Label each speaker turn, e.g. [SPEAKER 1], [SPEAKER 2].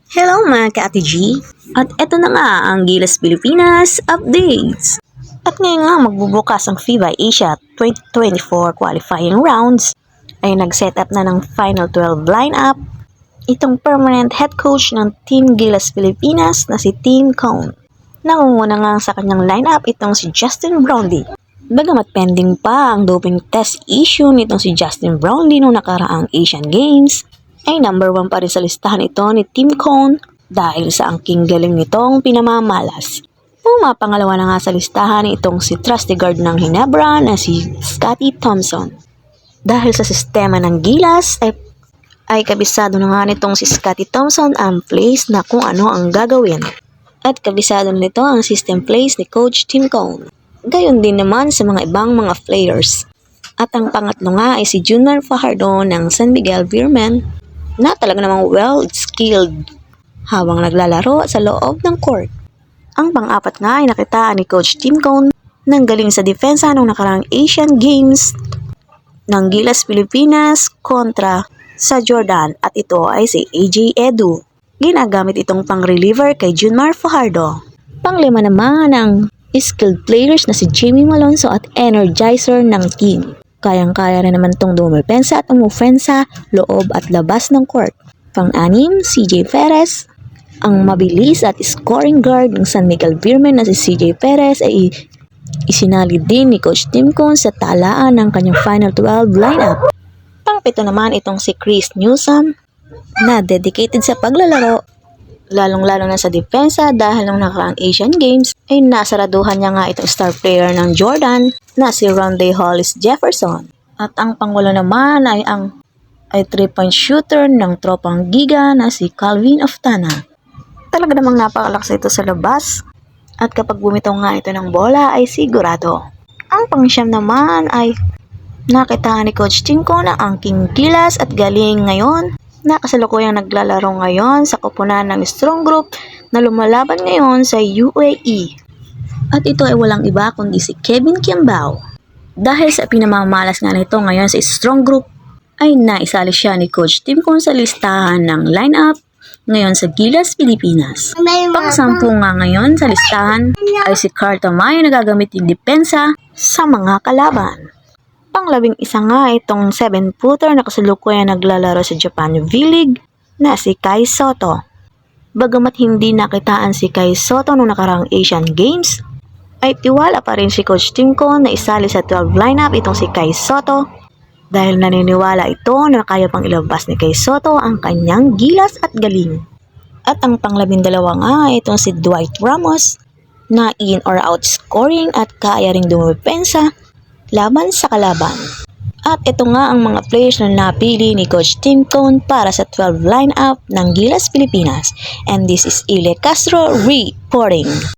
[SPEAKER 1] Hello mga ka-Ate G! At eto na nga ang Gilas Pilipinas Updates! At ngayon nga magbubukas ang FIBA Asia 2024 qualifying rounds ay nag-set up na ng Final 12 lineup itong permanent head coach ng Team Gilas Pilipinas na si Tim Cone. Nangunguna nga sa kanyang lineup itong si Justin Brownlee. Bagamat pending pa ang doping test issue nitong si Justin Brownlee noong nakaraang Asian Games, ay number 1 pa rin sa listahan ito ni Tim Cone dahil sa angking galing nitong pinamamalas. Pangalawa na nga sa listahan itong si trusty guard ng Ginebra na si Scottie Thompson. Dahil sa sistema ng Gilas ay kabisado na nga nitong si Scottie Thompson ang plays na kung ano ang gagawin. At kabisado nito ang system plays ni Coach Tim Cone. Gayon din naman sa mga ibang mga players. At ang pangatlo nga ay si Junmar Fajardo ng San Miguel Beermen na talaga namang well-skilled habang naglalaro sa loob ng court. Ang pang-apat nga ay nakitaan ni Coach Tim Cone nang galing sa depensa nung nakarang Asian Games ng Gilas Pilipinas kontra sa Jordan at ito ay si AJ Edu. Ginagamit itong pang-reliever kay Junmar Fajardo. Panglima naman ang skilled players na si Jamie Malonzo at energizer ng team. Kayang-kaya rin naman itong dumepensa at umofensa, loob at labas ng court. Pang-anim, CJ Perez. Ang mabilis at scoring guard ng San Miguel Beermen na si CJ Perez ay isinali din ni Coach Tim Cone sa talaan ng kanyang Final 12 lineup. Pang-pito naman itong si Chris Newsome na dedicated sa paglalaro, lalong-lalo na sa depensa dahil nung nakaraang Asian Games ay nasaraduhan niya nga itong star player ng Jordan na si Rondé Hollis Jefferson. At ang pangulo naman ay 3-point shooter ng tropang Giga na si Calvin Oftana. Talaga namang napakalakas ito sa labas at kapag bumitaw nga ito ng bola ay sigurado. Ang pang-siyam naman ay nakita ni Coach Tim Cone na ang King Gilas at galing ngayon na kasalukuyang naglalaro ngayon sa koponan ng Strong Group na lumalaban ngayon sa UAE. At ito ay walang iba kundi si Kevin Kiambao. Dahil sa pinamamalas nga nito ngayon sa Strong Group, ay naisali siya ni Coach Tim Cone sa listahan ng lineup ngayon sa Gilas Pilipinas. Pang-sampu nga ngayon sa listahan ay si Carl Tamay na gagamit yung depensa sa mga kalaban. Pang-11 nga itong 7-footer na kasalukuyang naglalaro sa Japan V-League na si Kai Soto. Bagamat hindi nakitaan si Kai Soto noong nakaraang Asian Games, ay tiwala pa rin si Coach Tim Cone na isali sa 12 lineup itong si Kai Soto dahil naniniwala ito na kaya pang ilabas ni Kai Soto ang kanyang gilas at galing. At ang pang-12 nga itong si Dwight Ramos na in or out scoring at kaya ring dumepensa laban sa kalaban. At ito nga ang mga players na napili ni Coach Tim Cone para sa 12 lineup ng Gilas Pilipinas. And this is Ile Castro reporting.